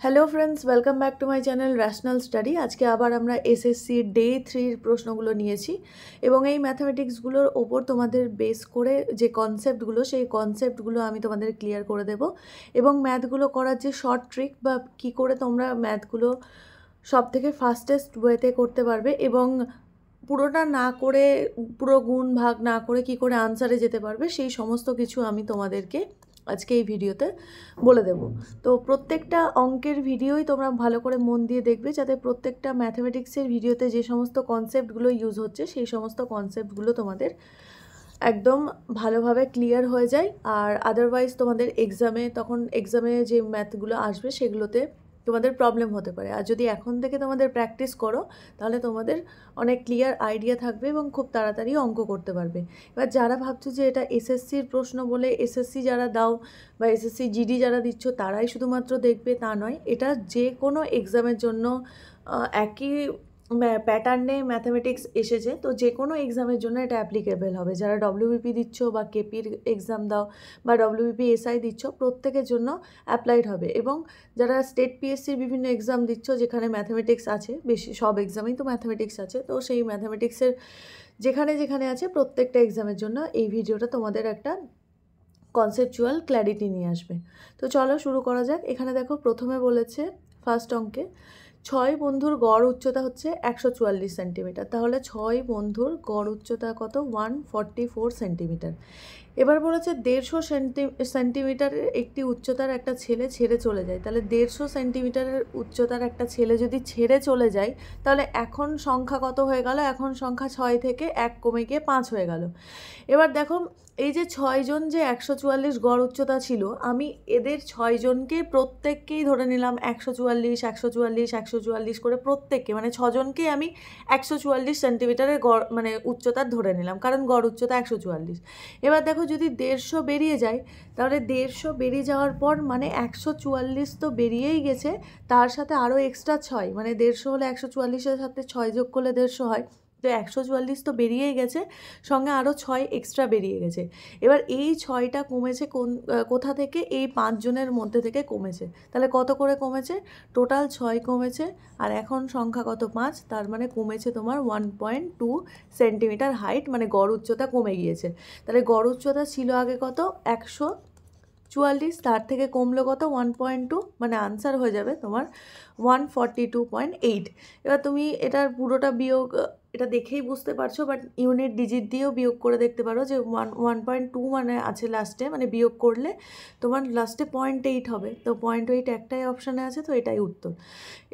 Hello friends, welcome back to my channel rational study. আজকে আবার আমরা এসএসসি ডে 3-র প্রশ্নগুলো নিয়েছি এবং এই ম্যাথামেটিক্সগুলোর ওপর তোমাদের বেস করে যে কনসেপ্টগুলো, সেই কনসেপ্টগুলো আমি তোমাদের ক্লিয়ার করে দেব এবং ম্যাথগুলো করার যে শর্ট ট্রিক বা কী করে তোমরা ম্যাথগুলো সব থেকে ফাস্টেস্ট ওয়েতে করতে পারবে এবং পুরোটা না করে, পুরো গুণ ভাগ না করে কী করে আনসারে যেতে পারবে, সেই সমস্ত কিছু আমি তোমাদেরকে আজকে এই ভিডিওতে বলে দেব। তো প্রত্যেকটা অঙ্কের ভিডিওই তোমরা ভালো করে মন দিয়ে দেখবে, যাতে প্রত্যেকটা ম্যাথামেটিক্সের ভিডিওতে যে সমস্ত কনসেপ্টগুলো ইউজ হচ্ছে সেই সমস্ত কনসেপ্টগুলো তোমাদের একদম ভালোভাবে ক্লিয়ার হয়ে যায়। আর আদারওয়াইজ তোমাদের এক্সামে যে ম্যাথগুলো আসবে সেগুলোতে তোমাদের প্রবলেম হতে পারে। আর যদি এখন থেকে তোমাদের প্র্যাকটিস করো তাহলে তোমাদের অনেক ক্লিয়ার আইডিয়া থাকবে এবং খুব তাড়াতাড়ি অঙ্ক করতে পারবে। এবার যারা ভাবছো যে এটা এসএসসির প্রশ্ন বলে এসএসসি যারা দাও বা এসএসসি জিডি যারা দিচ্ছ তারাই শুধুমাত্র দেখবে, তা নয়। এটা যে কোনো এক্সামের জন্য একই প্যাটার্নে ম্যাথামেটিক্স এসেছে, তো যে কোনো এক্সামের জন্য এটা অ্যাপ্লিকেবল হবে। যারা ডব্লিউবিপি দিচ্ছ বা কেপির এক্সাম দাও বা ডব্লিউবিপি এসআই দিচ্ছ, প্রত্যেকের জন্য অ্যাপ্লাইড হবে। এবং যারা স্টেট পিএসসির বিভিন্ন এক্সাম দিচ্ছ যেখানে ম্যাথামেটিক্স আছে, বেশি সব এক্সামেই তো ম্যাথামেটিক্স আছে, তো সেই ম্যাথামেটিক্সের যেখানে যেখানে আছে প্রত্যেকটা এক্সামের জন্য এই ভিডিওটা তোমাদের একটা কনসেপচুয়াল ক্ল্যারিটি নিয়ে আসবে। তো চলো শুরু করা যাক। এখানে দেখো প্রথমে বলেছে ফার্স্ট অঙ্কে 6 বন্ধুর গড় উচ্চতা হচ্ছে 144 সেন্টিমিটার। তাহলে 6 বন্ধুর গড় উচ্চতা কত? 144 সেন্টিমিটার। এবার বলেছে 150 সেন্টিমিটারের একটি উচ্চতার একটা ছেলে ছেড়ে চলে যায়। তাহলে 150 সেন্টিমিটারের উচ্চতার একটা ছেলে যদি ছেড়ে চলে যায়, তাহলে এখন সংখ্যা কত হয়ে গেল? এখন সংখ্যা 6 থেকে 1 কমে গিয়ে 5 হয়ে গেল। এবার দেখো এই যে 6 জন যে 144 গড় উচ্চতা ছিল, আমি এদের 6 জনকে প্রত্যেককেই ধরে নিলাম 144 144 144 করে, প্রত্যেককে মানে 6 জনকেই আমি 144 সেন্টিমিটারের গড় মানে উচ্চতার ধরে নিলাম, কারণ গড় উচ্চতা 144। এবার দেখো যদি 150 বেরিয়ে যায়, তাহলে 150 বেরিয়ে যাওয়ার পর মানে 144 তো বেরিয়েই গেছে, তার সাথে আরও এক্সট্রা 6, মানে 150 হলে 144-এর সাথে 6 যোগ করলে 150 হয়, তো 144 তো বেরিয়েই গেছে, সঙ্গে আরও 6 এক্সট্রা বেরিয়ে গেছে। এবার এই 6টা কমেছে কোথা থেকে? এই 5 জনের মধ্যে থেকে কমেছে। তাহলে কত করে কমেছে? টোটাল 6 কমেছে, আর এখন সংখ্যা কত? 5, তার মানে কমেছে তোমার 1.2 সেন্টিমিটার হাইট, মানে গড় উচ্চতা কমে গিয়েছে। তাহলে গড় উচ্চতা ছিল আগে কত? 144, তার থেকে কমলো কত? 1.2, মানে আনসার হয়ে যাবে তোমার 142.8। এবার তুমি এটার পুরোটা বিয়োগ, এটা দেখেই বুঝতে পারছো, বাট ইউনিট ডিজিট দিয়েও বিয়োগ করে দেখতে পারো যে 1.2 মানে আছে লাস্টে, মানে বিয়োগ করলে তোমার লাস্টে 0.8 হবে। তো 0.8 একটাই অপশানে আছে, তো এটাই উত্তর।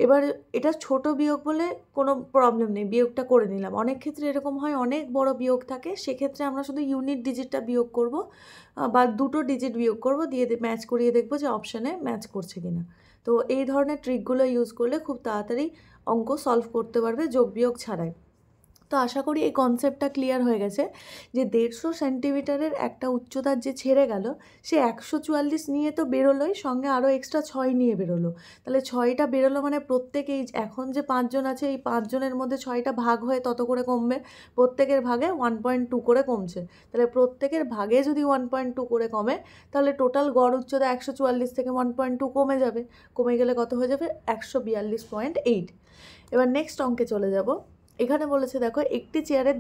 এবার এটা ছোট বিয়োগ বলে কোনো প্রবলেম নেই, বিয়োগটা করে নিলাম। অনেক ক্ষেত্রে এরকম হয় অনেক বড় বিয়োগ থাকে, সেক্ষেত্রে আমরা শুধু ইউনিট ডিজিটটা বিয়োগ করব বা দুটো ডিজিট বিয়োগ করব, দিয়ে ম্যাচ করিয়ে দেখবো যে অপশানে ম্যাচ করছে কিনা। তো এই ধরনের ট্রিকগুলো ইউজ করলে খুব তাড়াতাড়ি অঙ্ক সলভ করতে পারবে যোগ বিয়োগ ছাড়াই। তো আশা করি এই কনসেপ্টটা ক্লিয়ার হয়ে গেছে যে 150 সেন্টিমিটারের একটা উচ্চতার যে ছেড়ে গেল, সে 144 নিয়ে তো বেরোলোই, সঙ্গে আরও এক্সট্রা 6 নিয়ে বেরোলো। তাহলে 6টা বেরোলো মানে প্রত্যেকেই, এখন যে 5 জন আছে এই 5 জনের মধ্যে 6টা ভাগ হয়ে তত করে কমবে, প্রত্যেকের ভাগে 1.2 করে কমছে। তাহলে প্রত্যেকের ভাগে যদি 1.2 করে কমে, তাহলে টোটাল গড় উচ্চতা 144 থেকে 1.2 কমে যাবে। কমে গেলে কত হয়ে যাবে? 142.8। এবার নেক্সট অঙ্কে চলে যাব। এখানে বলেছে দেখো একটি চেয়ারের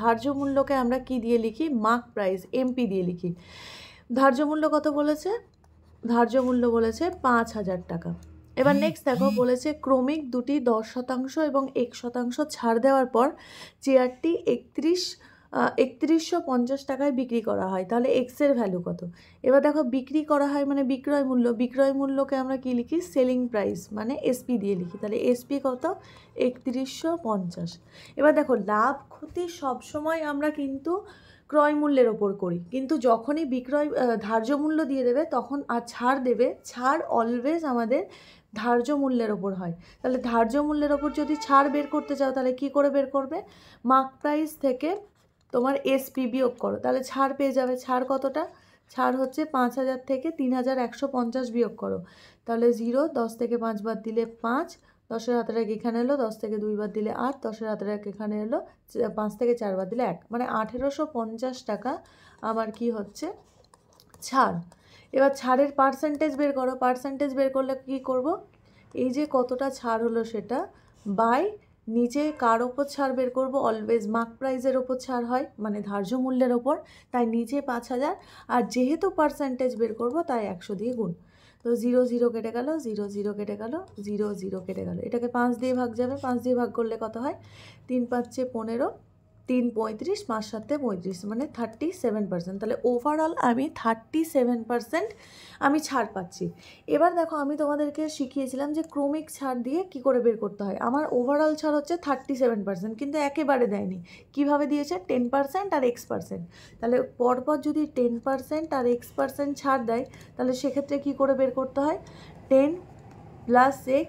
ধার্য মূল্যকে আমরা কি দিয়ে লিখি? মার্ক প্রাইস, এমপি দিয়ে লিখি। ধার্য মূল্য কত বলেছে? ধার্য মূল্য বলেছে 5,000 টাকা। এবার নেক্সট দেখো বলেছে ক্রমিক দুটি 10% এবং 1% ছাড় দেওয়ার পর চেয়ারটি 3150 টাকায় বিক্রি করা হয়। তাহলে এক্সের ভ্যালু কত? এবার দেখো বিক্রি করা হয় মানে বিক্রয় মূল্যকে আমরা কি লিখি? সেলিং প্রাইস, মানে এসপি দিয়ে লিখি। তাহলে এসপি কত? 3150। এবার দেখো লাভ ক্ষতি সবসময় আমরা কিন্তু ক্রয় মূল্যের ওপর করি, কিন্তু যখনই ধার্য মূল্য দিয়ে দেবে তখন আর ছাড় দেবে, ছাড় অলওয়েজ আমাদের ধার্য মূল্যের ওপর হয়। তাহলে ধার্য মূল্যের ওপর যদি ছাড় বের করতে চাও, তাহলে কি করে বের করবে? মার্ক প্রাইস থেকে তোমার এসপি বিয়োগ করো, তাহলে ছাড় পেয়ে যাবে। ছাড় কতটা? ছাড় হচ্ছে 5,000 থেকে 3,150 বিয়োগ করো, তাহলে 0, 10 থেকে 5 বাদ দিলে 5, 10-এর হাতের এক এখানে এলো, 10 থেকে 2 বাদ দিলে 8, 10-এর হাতের এক এখানে এলো, 5 থেকে 4 বাদ দিলে 1, মানে 1850 টাকা আমার কি হচ্ছে? ছাড়। এবার ছাড়ের পার্সেন্টেজ বের করো। পার্সেন্টেজ বের করলে কী করব, এই যে কতটা ছাড় হলো সেটা বাই নিচে কার ওপর ছাড় বের করব, অলওয়েজ মার্ক প্রাইসের ওপর ছাড় হয়, মানে ধার্য মূল্যের ওপর, তাই নিচে 5,000, আর যেহেতু পার্সেন্টেজ বের করব তাই 100 দিয়ে গুণ। তো 0 0 কেটে গেল, 0 0 কেটে গেল, 0 0 কেটে গেল। এটাকে 5 দিয়ে ভাগ যাবে, 5 দিয়ে ভাগ করলে কত হয়, 3 5 15, 3 35, 5 7 35, মানে 37%। তাহলে ওভারঅল আমি 37% আমি ছাড় পাচ্ছি। এবার দেখো আমি তোমাদেরকে শিখিয়েছিলাম যে ক্রমিক ছাড় দিয়ে কি করে বের করতে হয়। আমার ওভারঅল ছাড় হচ্ছে 37%, কিন্তু একেবারে দেয়নি। কিভাবে দিয়েছে, 10% আর X%। তাহলে পরপর যদি 10% আর X% ছাড় দেয়, তাহলে সেক্ষেত্রে কি করে বের করতে হয়, 10 + X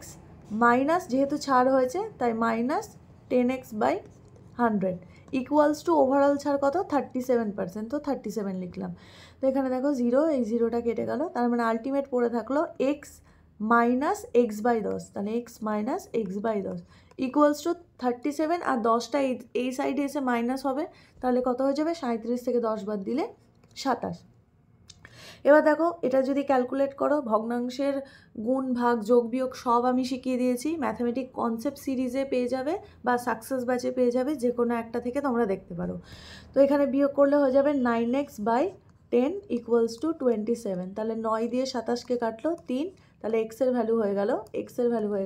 মাইনাস, যেহেতু ছাড় হয়েছে তাই minus 10x/100 equals to overall ছাড় কত, 37%। তো 37 লিখলাম। তো এখানে দেখো 0, এই 0টা কেটে গেল, তার মানে আলটিমেট পড়ে থাকলো x - x/10। তাহলে x - x/10 ইকুয়ালস টু 37, আর 10টা এই সাইডে এসে মাইনাস হবে, তাহলে কত হয়ে যাবে, 37 থেকে 10 বাদ দিলে 27। এবার দেখো এটা যদি ক্যালকুলেট করো, ভগ্নাংশের গুণ ভাগ যোগ বিয়োগ সব আমি শিখিয়ে দিয়েছি, ম্যাথামেটিক কনসেপ্ট সিরিজে পেয়ে যাবে বা সাকসেস ব্যাচে পেয়ে যাবে, যে কোনো একটা থেকে তোমরা দেখতে পারো। তো এখানে বিয়োগ করলে হয়ে যাবে 9x/10 ইকুয়ালস টু 27। তাহলে 9 দিয়ে 27কে কাটলো 3, তাহলে এক্সের ভ্যালু হয়ে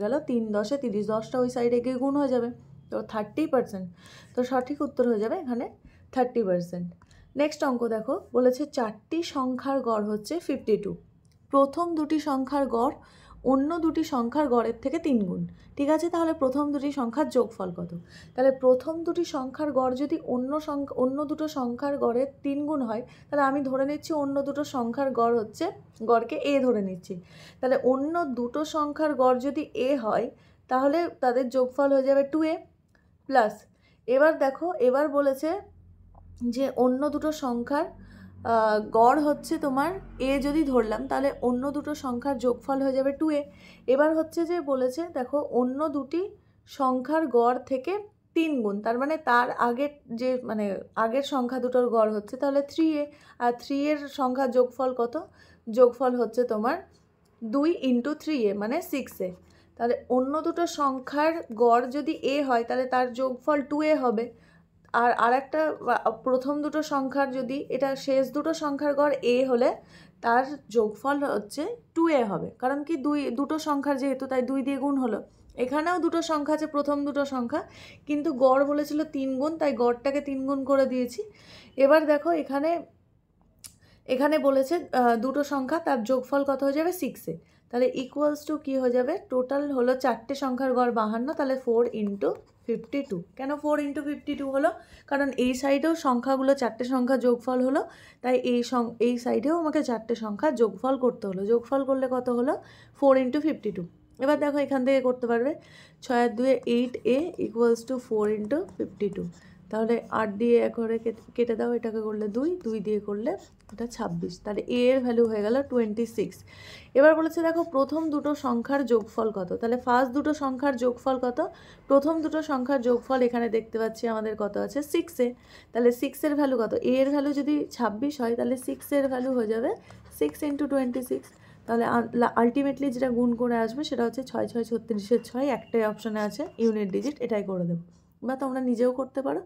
গেল, 3 10 30, 10টা ওই সাইডে গিয়ে গুণ হয়ে যাবে, তো 30%। তো সঠিক উত্তর হয়ে যাবে এখানে 30%। নেক্সট অঙ্ক দেখো, বলেছে 4টি সংখ্যার গড় হচ্ছে 52। প্রথম দুটি সংখ্যার গড় অন্য দুটি সংখ্যার গড়ের থেকে 3 গুণ। ঠিক আছে, তাহলে প্রথম দুটি সংখ্যার যোগফল কত। তাহলে প্রথম দুটি সংখ্যার গড় যদি অন্য দুটো সংখ্যার গড়ের 3 গুণ হয়, তাহলে আমি ধরে নিচ্ছি অন্য দুটো সংখ্যার গড় হচ্ছে, গড়কে a ধরে নিচ্ছি। তাহলে অন্য দুটো সংখ্যার গড় যদি a হয়, তাহলে তাদের যোগফল হয়ে যাবে 2a প্লাস। এবার দেখো, এবার বলেছে যে অন্য দুটো সংখ্যার গড় হচ্ছে তোমার এ যদি ধরলাম, তাহলে অন্য দুটো সংখ্যার যোগফল হয়ে যাবে 2a। এবার হচ্ছে যে বলেছে দেখো অন্য দুটি সংখ্যার গড় থেকে 3 গুণ, তার মানে তার আগের যে মানে আগের সংখ্যা দুটোর গড় হচ্ছে তাহলে 3a, আর 3 এর সংখ্যার যোগফল কত, যোগফল হচ্ছে তোমার 2 × 3a মানে 6a। তাহলে অন্য দুটো সংখ্যার গড় যদি a হয়, তাহলে তার যোগফল 2a হবে। আর আরেকটা প্রথম দুটো সংখ্যার যদি, এটা শেষ দুটো সংখ্যার গড় a হলে তার যোগফল হচ্ছে 2a হবে, কারণ কি দুটো সংখ্যার যেহেতু, তাই 2 দিয়ে গুণ হলো। এখানেও দুটো সংখ্যা আছে, প্রথম দুটো সংখ্যা, কিন্তু গড় বলেছিল 3 গুণ, তাই গড়টাকে 3 গুণ করে দিয়েছি। এবার দেখো এখানে বলেছে দুটো সংখ্যা, তার যোগফল কত হয়ে যাবে 6a। তাহলে ইকুয়ালস টু কী হয়ে যাবে, টোটাল হলো 4টে সংখ্যার গড় 52, তাহলে 4 × 52। কেন 4 × 52 হলো, কারণ এই সাইডেও সংখ্যাগুলো 4টে সংখ্যা যোগফল হলো, তাই এই সাইডেও আমাকে 4টে সংখ্যা যোগফল করতে হলো। যোগফল করলে কত হলো, 4 × 52। এবার দেখো এখান থেকে করতে পারবে, 6 আর 2 8a ইকুয়ালস টু 4 × 52। তাহলে 8 দিয়ে করে কেটে দাও, এটাকে করলে 2 দিয়ে করলে এটা 26। তাহলে a এর ভ্যালু হয়ে গেল 26। এবার বলেছে দেখো প্রথম দুটো সংখ্যার যোগফল কত। তাহলে ফার্স্ট দুটো সংখ্যার যোগফল কত, প্রথম দুটো সংখ্যার যোগফল এখানে দেখতে পাচ্ছি আমাদের কত আছে 6a। তাহলে 6 এর ভ্যালু কত, a এর ভ্যালু যদি 26 হয়, তাহলে 6 এর ভ্যালু হয়ে যাবে 6 × 26। তাহলে আলটিমেটলি যেটা গুণ করে আসবে সেটা হচ্ছে 6 6 36 6, একটাই অপশানে আছে ইউনিট ডিজিট, এটাই করে দেবো। বা তোমরা নিজেও করতে পারো,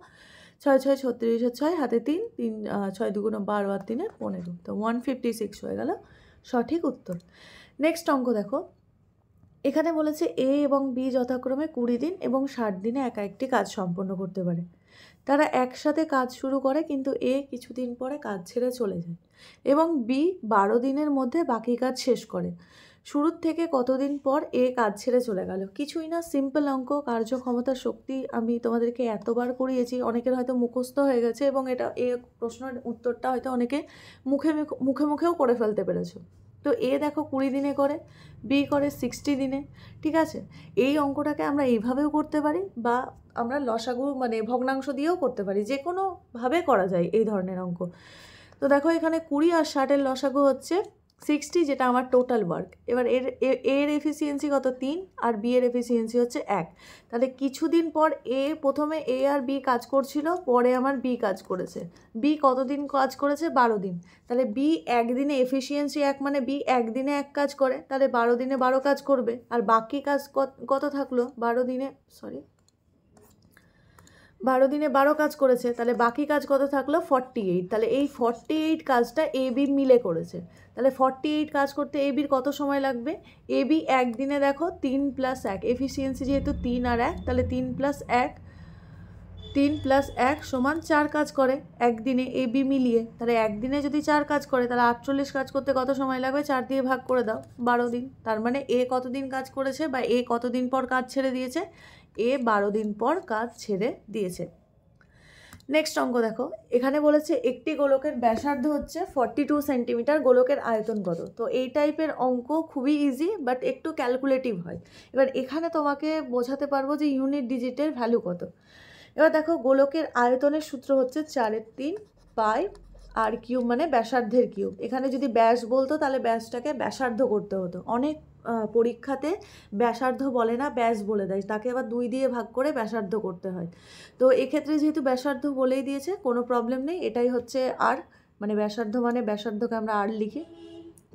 6 6 36 6, হাতে 3 3 6 2 12 আর 3 15, তো 156 হয়ে গেল সঠিক উত্তর। নেক্সট অঙ্ক দেখো, এখানে বলেছে এ এবং বি যথাক্রমে 20 দিন এবং 60 দিনে একা একটি কাজ সম্পন্ন করতে পারে। তারা একসাথে কাজ শুরু করে, কিন্তু এ কিছুদিন পরে কাজ ছেড়ে চলে যায় এবং বি 12 দিনের মধ্যে বাকি কাজ শেষ করে। শুরুর থেকে কতদিন পর এ কাজ ছেড়ে চলে গেল। কিছুই না, সিম্পল অঙ্ক, কার্যক্ষমতার শক্তি আমি তোমাদেরকে এতবার করিয়েছি, অনেকের হয়তো মুখস্থ হয়ে গেছে, এবং এটা প্রশ্নের উত্তরটা হয়তো অনেকে মুখেও করে ফেলতে পেরেছো। তো এ দেখো 20 দিনে করে, বি করে 60 দিনে। ঠিক আছে, এই অঙ্কটাকে আমরা এইভাবেও করতে পারি, বা আমরা লসাগু মানে ভগ্নাংশ দিয়েও করতে পারি, যে কোনোভাবে করা যায় এই ধরনের অঙ্ক। তো দেখো এখানে 20 আর 60 এর লসাগু হচ্ছে 60 যেটা আমার টোটাল ওয়ার্ক। এবার এর এফিসিয়েন্সি কত 3 আর বি এর এফিসিয়েন্সি হচ্ছে 1। তাহলে কিছুদিন পর প্রথমে এ আর বি কাজ করছিল, পরে আমার বি কাজ করেছে। বি কতদিন কাজ করেছে? 12 দিন। তাহলে বি একদিনে এফিসিয়েন্সি 1 মানে বি একদিনে 1 কাজ করে, তাহলে 12 দিনে 12 কাজ করবে। আর বাকি কাজ কত থাকলো? 12 দিনে 12 কাজ করেছে, তাহলে বাকি কাজ কত থাকলো? 48। তাহলে এই 48 কাজটা এ বি মিলে করেছে। তাহলে 48 কাজ করতে এ বির কত সময় লাগবে? এ বি একদিনে দেখো 3 + 1, এফিসিয়েন্সি যেহেতু 3 আর 1, তাহলে 3 + 1 সমান 4 কাজ করে একদিনে এ বি মিলিয়ে। তাহলে একদিনে যদি 4 কাজ করে তাহলে 48 কাজ করতে কত সময় লাগবে? 4 দিয়ে ভাগ করে দাও, 12 দিন। তার মানে এ কতদিন কাজ করেছে বা এ কতদিন পর কাজ ছেড়ে দিয়েছে? এ 12 দিন পর কাজ ছেড়ে দিয়েছে। নেক্সট অঙ্ক দেখো, এখানে বলেছে একটি গোলকের ব্যাসার্ধ হচ্ছে 42 সেন্টিমিটার, গোলকের আয়তন কত? তো এই টাইপের অঙ্ক খুবই ইজি, বাট একটু ক্যালকুলেটিভ হয়। এবার এখানে তোমাকে বোঝাতে পারবো যে ইউনিট ডিজিটের ভ্যালু কত। এবার দেখো, গোলকের আয়তনের সূত্র হচ্ছে 4/3 পাই আর কিউব, মানে ব্যাসার্ধের কিউব। এখানে যদি ব্যাস বলতো তাহলে ব্যাসটাকে ব্যাসার্ধ করতে হতো। অনেক পরীক্ষাতে ব্যাসার্ধ বলে না, ব্যাস বলে দেয়, তাকে আবার 2 দিয়ে ভাগ করে ব্যাসার্ধ করতে হয়। তো এক্ষেত্রে যেহেতু ব্যাসার্ধ বলেই দিয়েছে, কোনো প্রবলেম নেই। এটাই হচ্ছে আর, মানে ব্যাসার্ধ মানে ব্যাসার্ধকে আমরা আর লিখি।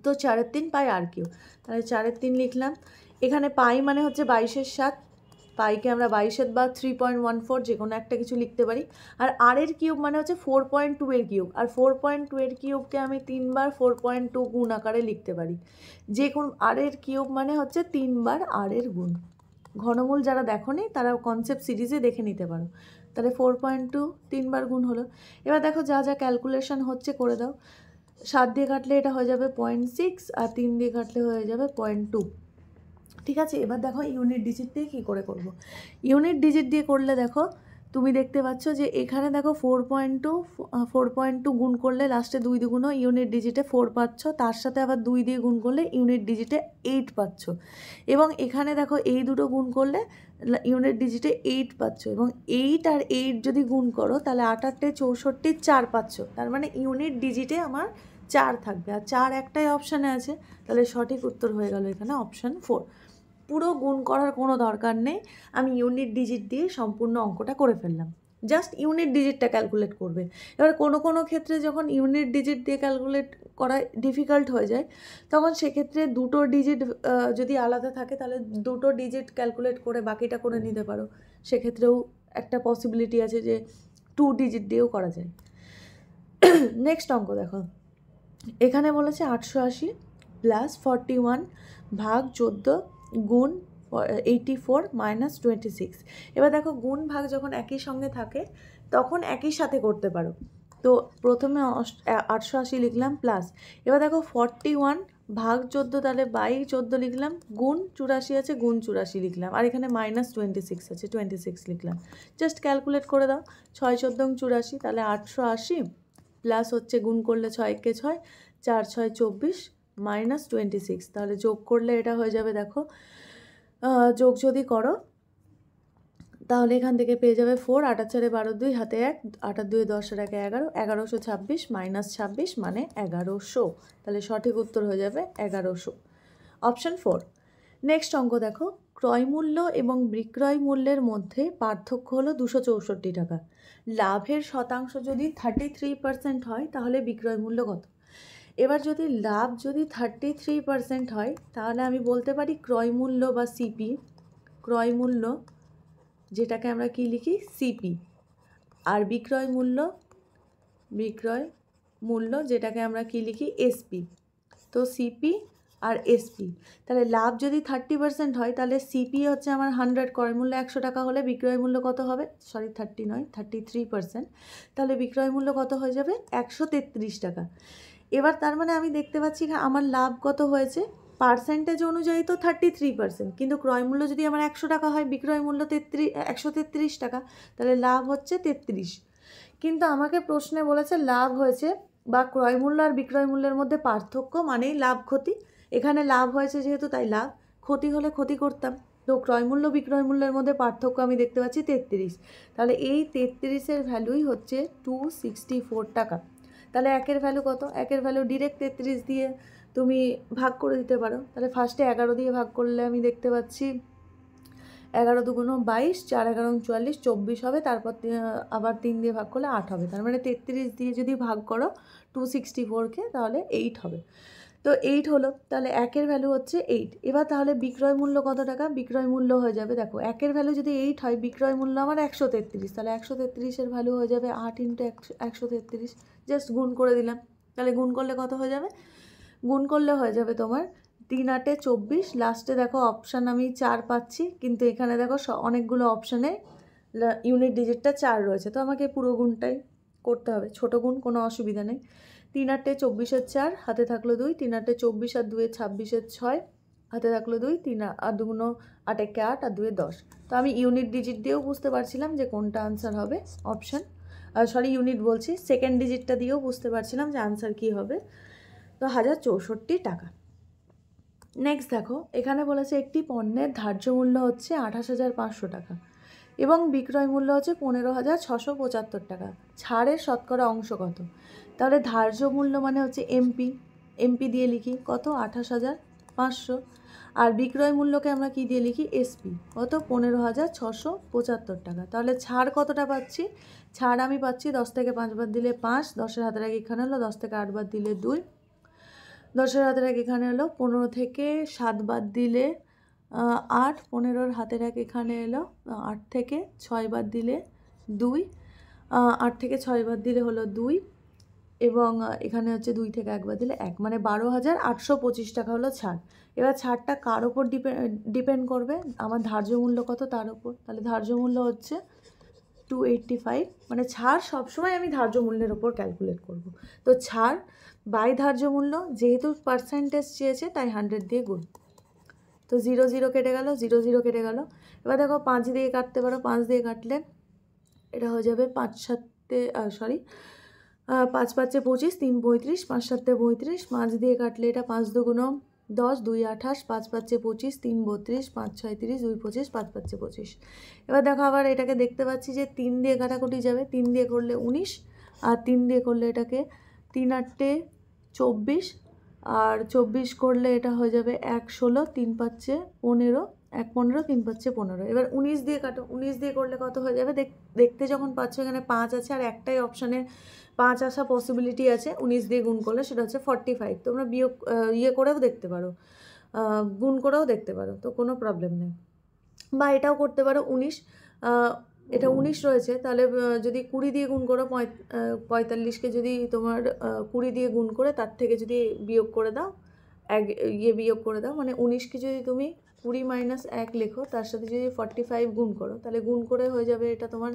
তো 4/3 পাই আর কিউব, তাহলে 4/3 লিখলাম। এখানে পাই মানে হচ্ছে 22 এর 7, পাইকে আমরা 22 বা 3.14 যে কোনো একটা কিছু লিখতে পারি। আর আর এর কিউব মানে হচ্ছে 4.2 এর কিউব, আর 4.2 এর কিউবকে আমি 3 বার 4.2 গুণ আকারে লিখতে পারি। যে কোন আর এর কিউব মানে হচ্ছে 3 বার আর এর গুণ। ঘনমূল যারা দেখোনি তারা কনসেপ্ট সিরিজে দেখে নিতে পারো। তাহলে 4.2 3 বার গুণ হলো। এবার দেখো যা যা ক্যালকুলেশন হচ্ছে করে দাও। 7 দিয়ে কাটলে এটা হয়ে যাবে 0.6 আর 3 দিয়ে কাটলে হয়ে যাবে 0.2। ঠিক আছে, এবার দেখো ইউনিট ডিজিট দিয়ে কী করে করব। ইউনিট ডিজিট দিয়ে করলে দেখো তুমি দেখতে পাচ্ছ যে এখানে দেখো 4.2 গুণ করলে লাস্টে 2 দুগুণও ইউনিট ডিজিটে 4 পাচ্ছ, তার সাথে আবার 2 দিয়ে গুণ করলে ইউনিট ডিজিটে 8 পাচ্ছ। এবং এখানে দেখো এই দুটো গুণ করলে ইউনিট ডিজিটে 8 পাচ্ছ, এবং 8 আর 8 যদি গুণ করো তাহলে 8 8 64 4 পাচ্ছ। তার মানে ইউনিট ডিজিটে আমার 4 থাকবে, আর 4 একটাই অপশানে আছে। তাহলে সঠিক উত্তর হয়ে গেল এখানে অপশান 4। পুরো গুণ করার কোনো দরকার নেই, আমি ইউনিট ডিজিট দিয়ে সম্পূর্ণ অঙ্কটা করে ফেললাম। জাস্ট ইউনিট ডিজিটটা ক্যালকুলেট করবে। এবার কোনো ক্ষেত্রে যখন ইউনিট ডিজিট দিয়ে ক্যালকুলেট করা ডিফিকাল্ট হয়ে যায়, তখন সেক্ষেত্রে দুটো ডিজিট যদি আলাদা থাকে তাহলে দুটো ডিজিট ক্যালকুলেট করে বাকিটা করে নিতে পারো। সেক্ষেত্রেও একটা পসিবিলিটি আছে যে 2 ডিজিট দিয়েও করা যায়। নেক্সট অঙ্ক দেখো, এখানে বলেছে 880 + 41 ভাগ 14 গুণ 84 - 26। এবার দেখো গুণ ভাগ যখন একই সঙ্গে থাকে তখন একই সাথে করতে পারো। তো প্রথমে 880 লিখলাম প্লাস, এবার দেখো 41 ভাগ 14, তাহলে বাই 14 লিখলাম, গুণ 84 আছে গুণ 84 লিখলাম, আর এখানে -26 আছে 26 লিখলাম। জাস্ট ক্যালকুলেট করে দাও, 6 14 84, তাহলে 880 প্লাস হচ্ছে গুণ করলে 6 কে 6, 4 6 24 -26, তাহলে যোগ করলে এটা হয়ে যাবে। দেখো যোগ যদি করো তাহলে এখান থেকে পেয়ে যাবে 4, 8 আর 4 12, 2 হাতে 1, 8 আর 2 10 আর 1 11, 1126 -26 মানে 1100। তাহলে সঠিক উত্তর হয়ে যাবে 1100, অপশান 4। নেক্সট অঙ্ক দেখো, ক্রয় মূল্য এবং বিক্রয় মূল্যের মধ্যে পার্থক্য হলো 264 টাকা। লাভের শতাংশ যদি 33% হয় তাহলে বিক্রয় মূল্য কত? এবার যদি লাভ 33% হয় তাহলে আমি বলতে পারি ক্রয় মূল্য বা সিপি, ক্রয় মূল্য যেটাকে আমরা কি লিখি সিপি, আর বিক্রয় মূল্য যেটাকে আমরা কি লিখি এসপি। তো সিপি আর এসপি, তাহলে লাভ যদি 30% হয় তাহলে সিপি হচ্ছে আমার 100, ক্রয় মূল্য 100 টাকা হলে বিক্রয় মূল্য কত হবে? 30 নয় 33%, তাহলে বিক্রয় মূল্য কত হয়ে যাবে? 133 টাকা। এবার তার মানে আমি দেখতে পাচ্ছি আমার লাভ কত হয়েছে, পার্সেন্টেজ অনুযায়ী তো 33%, কিন্তু ক্রয় মূল্য যদি আমার 100 টাকা হয়, বিক্রয় মূল্য 133 টাকা, তাহলে লাভ হচ্ছে 33। কিন্তু আমাকে প্রশ্নে বলেছে লাভ হয়েছে বা ক্রয় মূল্য আর বিক্রয় মূল্যের মধ্যে পার্থক্য মানেই লাভ ক্ষতি। এখানে লাভ হয়েছে যেহেতু তাই লাভ, ক্ষতি হলে ক্ষতি করতাম। তো ক্রয় মূল্য বিক্রয় মূল্যের মধ্যে পার্থক্য আমি দেখতে পাচ্ছি 33, তাহলে এই 33-এর ভ্যালুই হচ্ছে 264 টাকা। তাহলে একের ভ্যালু কত? একের ভ্যালু ডিরেক্ট 33 দিয়ে তুমি ভাগ করে দিতে পারো। তাহলে ফার্স্টে 11 দিয়ে ভাগ করলে আমি দেখতে পাচ্ছি 11 দুগুণ 22, 4 11 44, 24 হবে। তারপর আবার 3 দিয়ে ভাগ করলে 8 হবে। তার মানে 33 দিয়ে যদি ভাগ করো 264কে, তাহলে 8 হবে। তো 8 হলো। তাহলে 1-এর ভ্যালু হচ্ছে 8। এবার তাহলে বিক্রয় মূল্য কত টাকা? বিক্রয় মূল্য হয়ে যাবে, দেখো 1-এর ভ্যালু যদি 8 হয়, বিক্রয় মূল্য আমার 133। তাহলে 133-এর ভ্যালু হয়ে যাবে 8 × 133। জাস্ট গুণ করে দিলাম। তাহলে গুণ করলে কত হয়ে যাবে? গুণ করলে হয়ে যাবে তোমার 3 8 24। লাস্টে দেখো অপশান আমি 4 পাচ্ছি, কিন্তু এখানে দেখো অনেকগুলো অপশানে ইউনিট ডিজিটটা 4 রয়েছে, তো আমাকে পুরো গুণটাই করতে হবে। ছোট গুণ, কোনো অসুবিধা নেই। 3 8 24 4, হাতে থাকলো 2। 3 8 24 আর 2 26 6, হাতে থাকলো 2। 3 আর 2 8 1 8 আর 2 10। তো আমি ইউনিট ডিজিট দিয়েও বুঝতে পারছিলাম যে কোনটা আনসার হবে। অপশান ইউনিট বলছি, সেকেন্ড ডিজিটটা দিয়েও বুঝতে পারছিলাম যে আনসার কী হবে। তো 1064 টাকা। নেক্সট দেখো, এখানে বলেছে একটি পণ্যের ধার্য মূল্য হচ্ছে 28,500 টাকা এবং বিক্রয় মূল্য হচ্ছে 15,675 টাকা। ছাড়ের শতকরা অংশ কত? তাহলে ধার্য মূল্য মানে হচ্ছে এমপি দিয়ে লিখি কত? 28,500। আর বিক্রয় মূল্যকে আমরা কি দিয়ে লিখি? এসপি। কত? 15,675 টাকা। তাহলে ছাড় কতটা পাচ্ছি? ছাড় আমি পাচ্ছি 10 থেকে 5 বাদ দিলে 5, 10-এর হাতের আগে এখানে হলো 10 থেকে 8 বাদ দিলে 2, 10-এর হাতের এক এখানে এলো 15 থেকে 7 বাদ দিলে 8, 15-র হাতের এক এখানে এলো 8 থেকে 6 বাদ দিলে 2, 8 থেকে 6 বাদ দিলে হলো 2, এবং এখানে হচ্ছে 2 থেকে 1 বাদ দিলে 1, মানে 12,825 টাকা হলো ছাড়। এবার ছাড়টা কার ওপর ডিপেন্ড করবে? আমার ধার্য মূল্য কত তার ওপর। তাহলে ধার্য মূল্য হচ্ছে 285, মানে ছাড় সবসময় আমি ধার্য মূল্যের ওপর ক্যালকুলেট করব। তো ছাড় বাই ধার্য মূল্য, যেহেতু পার্সেন্টেজ চেয়েছে তাই 100 দিয়ে গুণ। তো 0 0 কেটে গেল, 0 0 কেটে গেল। এবার দেখো 5 দিয়ে কাটতে পারো, 5 দিয়ে কাটলে এটা হয়ে যাবে 5 7 5 5 25, 3 35, 5 7 35। 5 দিয়ে কাটলে এটা 5 দুগুণ 10, 2 28, 5 5 25, 3 32, 5 6 30, 2 25, 5 5 25। এবার দেখো আবার এটাকে দেখতে পাচ্ছি যে 3 দিয়ে কাটাকুটি যাবে। 3 দিয়ে করলে 19, আর 3 দিয়ে করলে এটাকে 3 8 24, আর 24 করলে এটা হয়ে যাবে 1 16, 3 5 15, 1 15, 3 5 15। এবার 19 দিয়ে কাটো। 19 দিয়ে করলে কত হয়ে যাবে? দেখতে যখন পাচ্ছ এখানে 5 আছে আর একটাই অপশানে 5 আসা পসিবিলিটি আছে, 19 দিয়ে গুণ করলে সেটা হচ্ছে 45। তোমরা বিয়োগ করেও দেখতে পারো, গুণ করেও দেখতে পারো, তো কোনো প্রবলেম নেই। বা এটাও করতে পারো 19, এটা 19 রয়েছে, তাহলে যদি 20 দিয়ে গুণ করো, 45কে যদি তোমার 20 দিয়ে গুণ করে তার থেকে যদি বিয়োগ করে দাও, বিয়োগ করে দাও, মানে 19কে যদি তুমি 20 - 1 লেখো, তার সাথে যদি 45 গুণ করো, তাহলে গুণ করে হয়ে যাবে এটা তোমার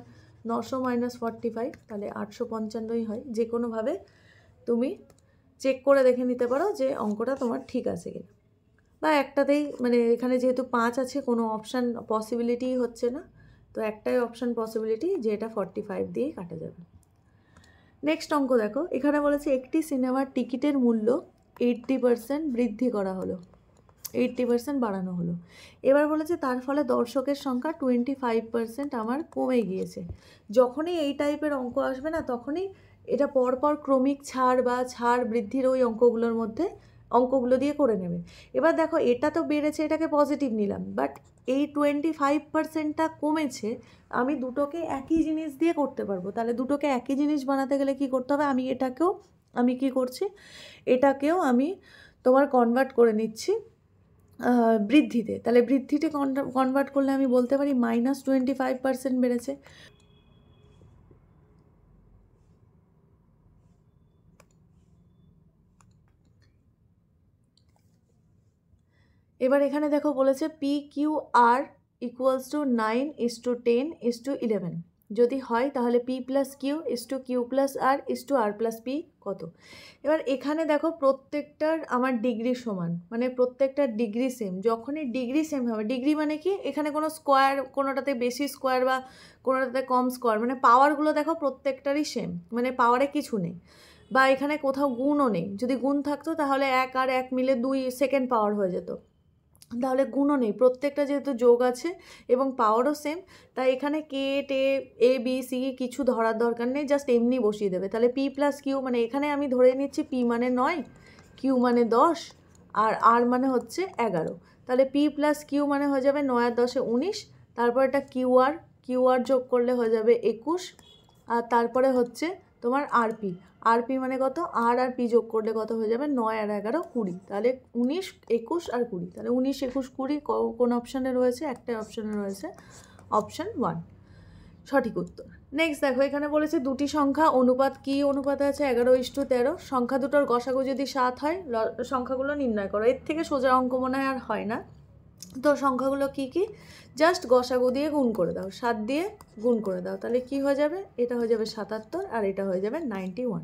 900 - 45, তাহলে 855ই হয়। যে কোনোভাবে তুমি চেক করে দেখে নিতে পারো যে অঙ্কটা তোমার ঠিক আছে কিনা। বা একটাতেই, মানে এখানে যেহেতু 5 আছে, কোনো অপশান পসিবিলিটিই হচ্ছে না, তো একটাই অপশান পসিবিলিটি যে এটা 45 দিয়েই কাটা যাবে। নেক্সট অঙ্ক দেখো, এখানে বলেছে একটি সিনেমার টিকিটের মূল্য 80% বৃদ্ধি করা হলো, 80% বাড়ানো হলো। এবার বলেছে তার ফলে দর্শকের সংখ্যা 25% আমার কমে গিয়েছে। যখনই এই টাইপের অঙ্ক আসবে না, তখনই এটা পরপর ক্রমিক ছাড় বা ছাড় বৃদ্ধির ওই অঙ্কগুলো দিয়ে করে নেবে। এবার দেখো এটা তো বেড়েছে, এটাকে পজিটিভ নিলাম, বাট এই 25%টা কমেছে, আমি দুটোকে একই জিনিস দিয়ে করতে পারবো। তাহলে দুটোকে একই জিনিস বানাতে গেলে কি করতে হবে? আমি কি করছি, এটাকেও আমি তোমার কনভার্ট করে নিচ্ছি বৃদ্ধিতে। তাহলে বৃদ্ধিতে কনভার্ট করলে আমি বলতে পারি -25% বেড়েছে। এবার এখানে দেখো বলেছে PQR = 9:10:11 যদি হয়, তাহলে P + Q = Q + R = R + P কত? এবার এখানে দেখো প্রত্যেকটার আমার ডিগ্রি সমান, মানে প্রত্যেকটার ডিগ্রি সেম। যখনই ডিগ্রি সেম হবে, ডিগ্রি মানে কি, এখানে কোনো স্কোয়ার, কোনোটাতে বেশি স্কোয়ার বা কোনোটাতে কম স্কোয়ার, মানে পাওয়ারগুলো দেখো প্রত্যেকটারই সেম, মানে পাওয়ারে কিছু নেই, বা এখানে কোথাও গুণও নেই। যদি গুণ থাকতো তাহলে 1 আর 1 মিলে 2 সেকেন্ড পাওয়ার হয়ে যেত, তাহলে গুণও নেই, প্রত্যেকটা যেহেতু যোগ আছে এবং পাওয়ারও সেম, তাই এখানে কে টে এ বি সি কিছু ধরার দরকার নেই, জাস্ট এমনি বসিয়ে দেবে। তাহলে P + Q, মানে এখানে আমি ধরে নিচ্ছি P মানে 9, Q কিউ মানে 10 আর আর মানে হচ্ছে 11, তাহলে পি প্লাস কিউ মানে হয়ে যাবে 9 আর 10 19, তারপর এটা কিউ আর যোগ করলে হয়ে যাবে 21, আর তারপরে হচ্ছে তোমার আরপি, আরপি মানে কত, আর পি যোগ করলে কত হয়ে যাবে 9 আর 11 20, তাহলে 19 21 আর 20, তাহলে 19 21 20 কোন অপশানে রয়েছে, একটা অপশানে রয়েছে অপশান 1 সঠিক উত্তর। নেক্সট দেখো এখানে বলেছে দুটি সংখ্যা অনুপাত কি অনুপাতে আছে 11:13, সংখ্যা দুটোর গসাগু যদি 7 হয় সংখ্যাগুলো নির্ণয় করো। এর থেকে সোজা অঙ্ক মনে হয় আর হয় না, তো সংখ্যাগুলো কি কি, জাস্ট গসাগু দিয়ে গুণ করে দাও, 7 দিয়ে গুণ করে দাও, তাহলে কি হয়ে যাবে, এটা হয়ে যাবে 77 আর এটা হয়ে যাবে 91,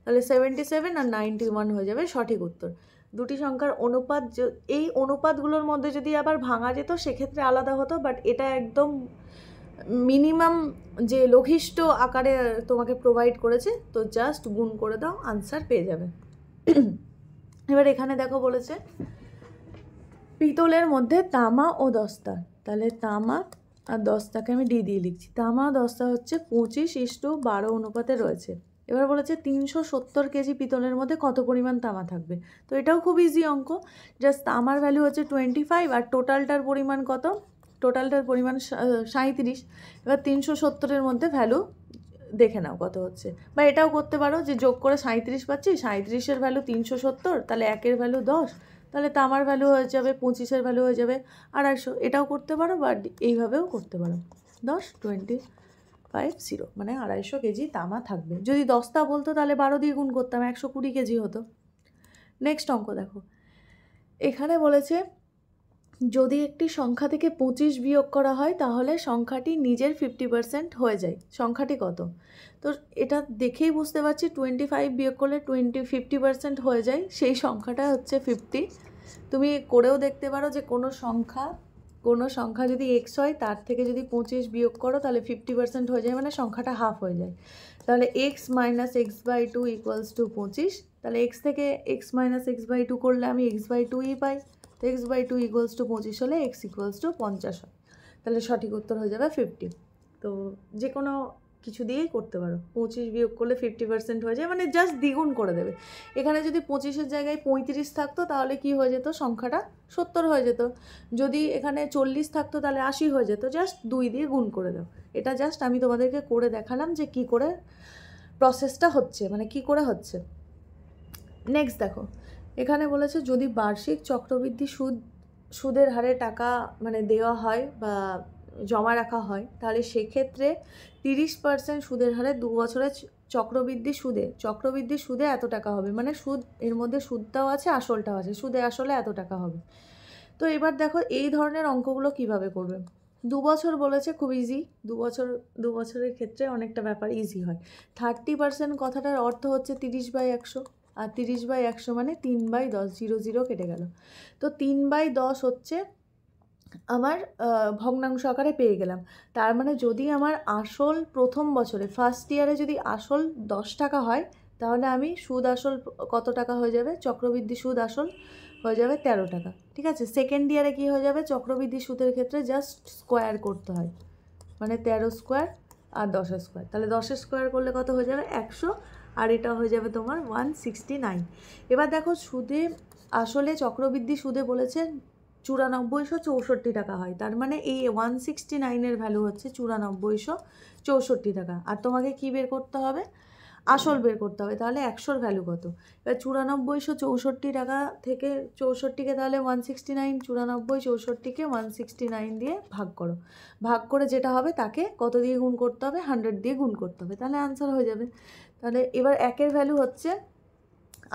তাহলে 77 আর 91 হয়ে যাবে সঠিক উত্তর। দুটি সংখ্যার অনুপাত, এই অনুপাতগুলোর মধ্যে যদি আবার ভাঙা যেত সেক্ষেত্রে আলাদা হতো, বাট এটা একদম মিনিমাম যে লঘিষ্ঠ আকারে তোমাকে প্রোভাইড করেছে, তো জাস্ট গুণ করে দাও, আনসার পেয়ে যাবে। এবার এখানে দেখো বলেছে পিতলের মধ্যে তামা ও দস্তা, তাহলে তামা আর দস্তাকে আমি দিয়ে লিখছি, তামা দস্তা হচ্ছে 25:12 অনুপাতে রয়েছে। এবার বলেছে 370 কেজি পিতলের মধ্যে কত পরিমাণ তামা থাকবে, তো এটাও খুব ইজি অঙ্ক, জাস্ট তামার ভ্যালু হচ্ছে 25 আর টোটালটার পরিমাণ কত, টোটালটার পরিমাণ 37, এবার 370-এর মধ্যে ভ্যালু দেখে নাও কত হচ্ছে, বা এটাও করতে পারো যে যোগ করে 37 পাচ্ছি, 37-এর ভ্যালু 370, তাহলে 1-এর ভ্যালু 10, তাহলে তামার ভ্যালু হয়ে যাবে 25-এর ভ্যালু হয়ে যাবে 250, এটাও করতে পারো বা এইভাবেও করতে পারো, 10 মানে 250 কেজি তামা থাকবে। যদি দস্তা বলতো তাহলে 12 দিয়ে গুণ করতাম, 120 কেজি হতো। নেক্সট অঙ্ক দেখো এখানে বলেছে যদি একটি সংখ্যা থেকে 25 বিয়োগ করা হয় তাহলে সংখ্যাটি নিজের 50% হয়ে যায়, সংখ্যাটি কত, তো এটা দেখেই বুঝতে পারছি 25 বিয়োগ করলে 50% হয়ে যায়, সেই সংখ্যাটা হচ্ছে 50। তুমি করেও দেখতে পারো যে কোনো সংখ্যা যদি x হয় তার থেকে যদি 25 বিয়োগ করো তাহলে 50% হয়ে যায়, মানে সংখ্যাটা হাফ হয়ে যায়, তাহলে x - x/2 = 25, তাহলে x থেকে x - x/2 করলে আমি x/2ই পাই, তো x/2 = 25 হলে x = 50 হয়, তাহলে সঠিক উত্তর হয়ে যাবে 50। তো যে কোনো কিছু দিয়েই করতে পারো, 25 বিয়োগ করলে 50% হয়ে যায়, মানে জাস্ট দ্বিগুণ করে দেবে। এখানে যদি 25-এর জায়গায় 35 থাকতো তাহলে কি হয়ে যেত, সংখ্যাটা 70 হয়ে যেত, যদি এখানে 40 থাকতো তাহলে 80 হয়ে যেত, জাস্ট 2 দিয়ে গুণ করে দাও। এটা জাস্ট আমি তোমাদেরকে করে দেখালাম যে কি করে প্রসেসটা হচ্ছে, মানে কি করে হচ্ছে। নেক্সট দেখো এখানে বলেছে যদি বার্ষিক চক্রবৃদ্ধি সুদের হারে টাকা মানে দেওয়া হয় বা জমা রাখা হয় তাহলে সেক্ষেত্রে 30% সুদের হারে 2 বছরের চক্রবৃদ্ধি সুদে এত টাকা হবে, মানে সুদ এর মধ্যে সুদটাও আছে আসলটাও আছে, সুদে আসলে এত টাকা হবে। তো এবার দেখো এই ধরনের অঙ্কগুলো কিভাবে করবে। 2 বছর বলেছে, খুব ইজি, 2 বছরের ক্ষেত্রে অনেকটা ব্যাপার ইজি হয়। 30% কথাটার অর্থ হচ্ছে 30/100, আর 30/100 মানে 3/10, 0 0 কেটে গেল, তো 3/10 হচ্ছে আমার ভগ্নাংশ আকারে পেয়ে গেলাম। তার মানে যদি আমার আসল প্রথম বছরে ফার্স্ট ইয়ারে যদি আসল 10 টাকা হয় তাহলে আমি সুদ আসল কত টাকা হয়ে যাবে, চক্রবৃদ্ধি সুদ আসল হয়ে যাবে 13 টাকা, ঠিক আছে। সেকেন্ড ইয়ারে কী হয়ে যাবে, চক্রবৃদ্ধি সুদের ক্ষেত্রে জাস্ট স্কোয়ার করতে হয়, মানে 13 স্কোয়ার আর 10 স্কোয়ার, তাহলে 10 স্কোয়ার করলে কত হয়ে যাবে 100, আর এটা হয়ে যাবে তোমার 169। এবার দেখো সুদে আসলে চক্রবৃদ্ধি সুদে বলেছে 9464 টাকা হয়, তার মানে এই 169-এর ভ্যালু হচ্ছে 9464 টাকা, আর তোমাকে কি বের করতে হবে, আসল বের করতে হবে, তাহলে 100-র ভ্যালু কত। এবার 9464 টাকা থেকে 64কে তাহলে 169, 94 64কে 169 দিয়ে ভাগ করে যেটা হবে তাকে কত দিয়ে গুণ করতে হবে, 100 দিয়ে গুণ করতে হবে, তাহলে আনসার হয়ে যাবে। তাহলে এবার 1-এর ভ্যালু হচ্ছে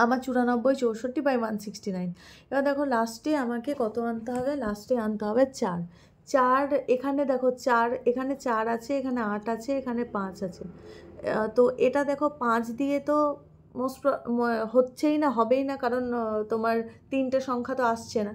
আমার 94/64/169। এবার দেখো লাস্টে আমাকে কত আনতে হবে, লাস্টে আনতে হবে 4, এখানে দেখো 4, এখানে 4 আছে, এখানে 8 আছে, এখানে 5 আছে, তো এটা দেখো 5 দিয়ে তো হচ্ছেই না, হবেই না, কারণ তোমার 3টে সংখ্যা তো আসছে না,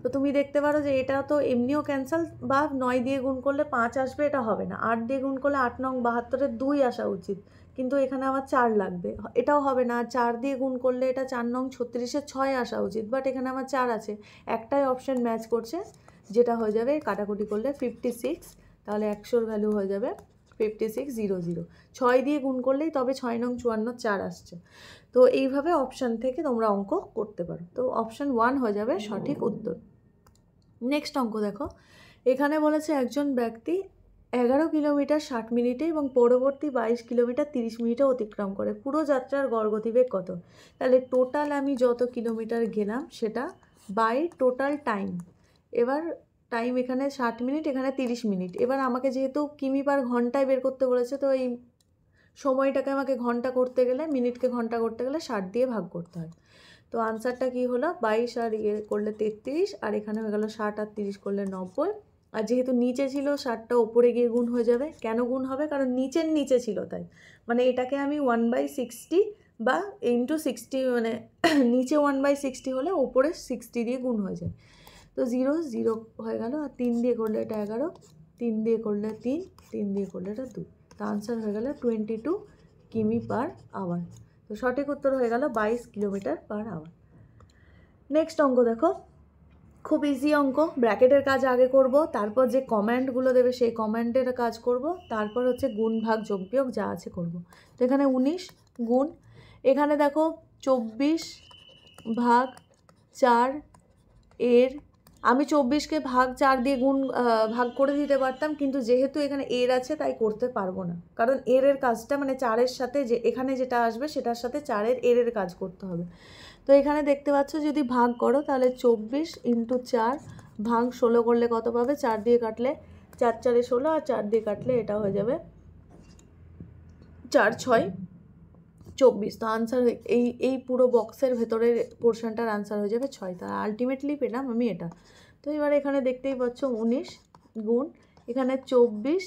তো তুমি দেখতে পারো যে এটা তো এমনিও ক্যান্সেল, বা 9 দিয়ে গুণ করলে 5 আসবে, এটা হবে না, 8 দিয়ে গুণ করলে 8 নং 72-এর 2 আসা উচিত, কিন্তু এখানে আমার 4 লাগবে, এটাও হবে না, 4 দিয়ে গুণ করলে এটা 4 নং 36-এর 6 আসা উচিত, বাট এখানে আমার 4 আছে, একটাই অপশান ম্যাচ করছে, যেটা হয়ে যাবে কাটাকুটি করলে 56, তাহলে 100-র ভ্যালু হয়ে যাবে 5600। 6 দিয়ে গুণ করলেই তবে 6 নং 54 4 আসছে। তো এইভাবে অপশান থেকে তোমরা অঙ্ক করতে পারো। তো অপশান 1 হয়ে যাবে সঠিক উত্তর। নেক্সট অঙ্ক দেখো, এখানে বলেছে একজন ব্যক্তি 11 কিলোমিটার 60 মিনিটে এবং পরবর্তী 22 কিলোমিটার 30 মিনিটে অতিক্রম করে। পুরো যাত্রার গড় গতিবেগ কত? তাহলে টোটাল আমি যত কিলোমিটার গেলাম সেটা বাই টোটাল টাইম। এবার টাইম এখানে 60 মিনিট, এখানে 30 মিনিট। এবার আমাকে যেহেতু কিমি পার ঘন্টায় বের করতে বলেছে, তো এই সময়টাকে আমাকে ঘন্টা করতে গেলে, মিনিটকে ঘন্টা করতে গেলে 60 দিয়ে ভাগ করতে হয়। তো আনসারটা কি হলো, 22 আর করলে 33, আর এখানে হয়ে গেল 60 আর 30 করলে 90। আর যেহেতু নিচে ছিল 60টা ওপরে গিয়ে গুণ হয়ে যাবে। কেন গুণ হবে? কারণ নিচের নিচে ছিল তাই। মানে এটাকে আমি 1/60 বা ইন্টু 60, মানে নিচে 1/60 হলে ওপরে 60 দিয়ে গুণ হয়ে যায়। তো 0 0 হয়ে গেল, আর 3 দিয়ে করলে এটা 11, 3 দিয়ে করলে 3, 3 দিয়ে করলে এটা 2। তো আনসার হয়ে গেল 22 কিমি পার আওয়ার। তো সঠিক উত্তর হয়ে গেল 22 কিলোমিটার পার আওয়ার। নেক্সট অঙ্ক দেখো, খুব ইজি অঙ্ক। ব্র্যাকেটের কাজ আগে করব, তারপর যে কমেন্টগুলো দেবে সেই কমেন্টের কাজ করব, তারপর হচ্ছে গুণ ভাগ যোগ বিয়োগ যা আছে করব। তো এখানে 19 গুণ, এখানে দেখো 24 ভাগ 4 এর, আমি 24কে ভাগ 4 দিয়ে গুণ ভাগ করে দিতে পারতাম, কিন্তু যেহেতু এখানে এর আছে তাই করতে পারবো না, কারণ এর কাজটা মানে 4-এর সাথে যে এখানে যেটা আসবে সেটার সাথে 4-এর এর কাজ করতে হবে। তো এখানে দেখতে পাচ্ছ যদি ভাগ করো তাহলে 24 × 4 ভাগ 16 করলে কত পাবে? 4 দিয়ে কাটলে 4 4 16, আর 4 দিয়ে কাটলে এটা হয়ে যাবে 4 6 24। তো আনসার এই পুরো বক্সের ভেতরের পোর্শনটার আনসার হয়ে যাবে 6। তা আলটিমেটলি পেলাম আমি এটা। তো এবার এখানে দেখতেই পাচ্ছ 19 গুণ, এখানে 24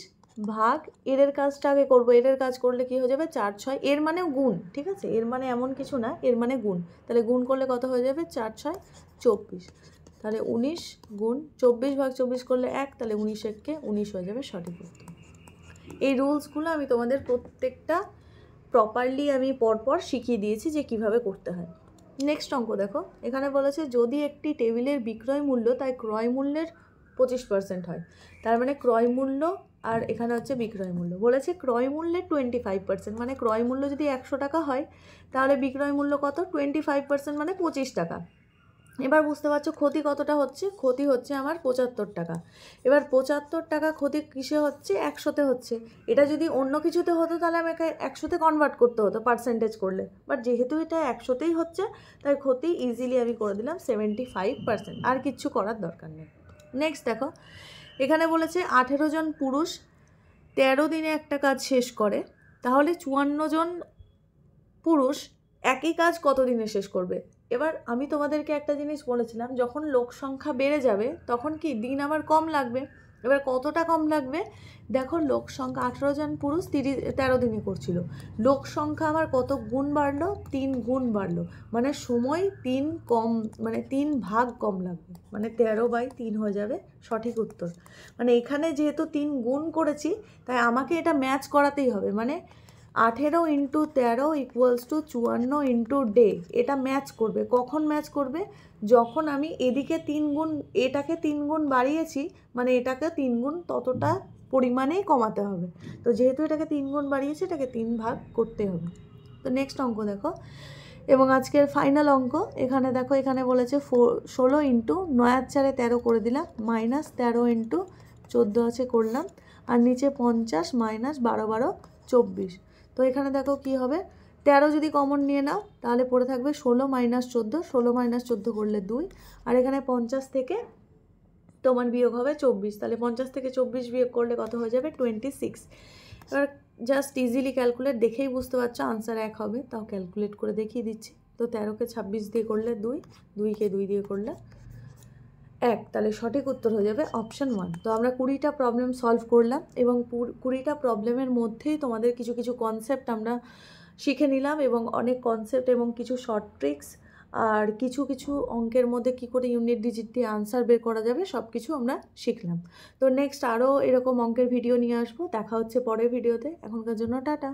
ভাগ এর কাজটা আগে করবো। এর কাজ করলে কি হয়ে যাবে? 4 6, এর মানেও গুণ, ঠিক আছে? এর মানে এমন কিছু না, এর মানে গুণ। তাহলে গুণ করলে কত হয়ে যাবে? 4 6 24। তাহলে 19 গুণ 24 ভাগ 24 করলে 1, তাহলে 19 1 19 হয়ে যাবে সঠিক উত্তর। এই রুলসগুলো আমি তোমাদের প্রত্যেকটা প্রপারলি আমি পরপর শিখিয়ে দিয়েছি যে কিভাবে করতে হয়। নেক্সট অঙ্ক দেখো, এখানে বলেছে যদি একটি টেবিলের বিক্রয় মূল্য তাই ক্রয় মূল্যের 25% হয়, তার মানে ক্রয় মূল্য আর এখানে হচ্ছে বিক্রয় মূল্য। বলেছে ক্রয় মূল্যের 25%, মানে ক্রয় মূল্য যদি 100 টাকা হয় তাহলে বিক্রয় মূল্য কত? 25% মানে 25 টাকা। এবার বুঝতে পারছো ক্ষতি কতটা হচ্ছে? ক্ষতি হচ্ছে আমার 75 টাকা। এবার 75 টাকা ক্ষতি কিসে হচ্ছে? 100-তে হচ্ছে। এটা যদি অন্য কিছুতে হতো তাহলে আমাকে 100-তে কনভার্ট করতে হতো পার্সেন্টেজ করলে, বাট যেহেতু এটা 100-তেই হচ্ছে তাই ক্ষতি ইজিলি আমি করে দিলাম 75%, আর কিচ্ছু করার দরকার নেই। নেক্সট দেখো, এখানে বলেছে 18 জন পুরুষ 13 দিনে একটা কাজ শেষ করে, তাহলে 54 জন পুরুষ একই কাজ কত দিনে শেষ করবে? এবার আমি তোমাদেরকে একটা জিনিস বলেছিলাম, যখন লোক সংখ্যা বেড়ে যাবে তখন কি দিন আমার কম লাগবে। এবার কতটা কম লাগবে? দেখো লোক সংখ্যা 18 জন পুরুষ 13 দিনে করছিল, লোক সংখ্যা আমার কত গুণ বাড়লো? 3 গুণ বাড়লো, মানে সময় 3 কম, মানে 3 ভাগ কম লাগবে, মানে 13/3 হয়ে যাবে সঠিক উত্তর। মানে এখানে যেহেতু 3 গুণ করেছি তাই আমাকে এটা ম্যাচ করাতেই হবে, মানে 18 × 13 = 54 × ডে, এটা ম্যাচ করবে। কখন ম্যাচ করবে? যখন আমি এদিকে 3 গুণ, এটাকে 3 গুণ বাড়িয়েছি, মানে এটাকে 3 গুণ ততটা পরিমাণেই কমাতে হবে। তো যেহেতু এটাকে 3 গুণ বাড়িয়েছি, এটাকে 3 ভাগ করতে হবে। তো নেক্সট অঙ্ক দেখো, এবং আজকের ফাইনাল অঙ্ক। এখানে দেখো, এখানে বলেছে 16 × 9 × 4 13 করে দিলাম, মাইনাস 13 × 14 আছে করলাম, আর নিচে 50 মাইনাস 12 12 24। তো এখানে দেখো কি হবে, 13 যদি কমন নিয়ে নাও তাহলে পড়ে থাকবে 16 মাইনাস 14, 16 মাইনাস 14 করলে 2, আর এখানে 50 থেকে তোমার বিয়োগ হবে 24, তাহলে 50 থেকে 24 বিয়োগ করলে কত হয়ে যাবে? 26। এবার জাস্ট ইজিলি ক্যালকুলেট দেখেই বুঝতে পারছো আনসার 1 হবে, তাও ক্যালকুলেট করে দেখিয়ে দিচ্ছি। তো 13কে 26 দিয়ে করলে 2, 2কে 2 দিয়ে করলে 1, তাহলে সঠিক উত্তর হয়ে যাবে অপশান 1। তো আমরা 20টা প্রবলেম সলভ করলাম, এবং 20টা প্রবলেমের মধ্যেই তোমাদের কিছু কিছু কনসেপ্ট আমরা শিখে নিলাম, এবং অনেক কনসেপ্ট এবং কিছু শর্ট ট্রিক্স, আর কিছু কিছু অঙ্কের মধ্যে কি করে ইউনিট ডিজিট দিয়ে আনসার বের করা যাবে সব কিছু আমরা শিখলাম। তো নেক্সট আরও এরকম অঙ্কের ভিডিও নিয়ে আসবো, দেখা হচ্ছে পরের ভিডিওতে। এখনকার জন্য টাটা।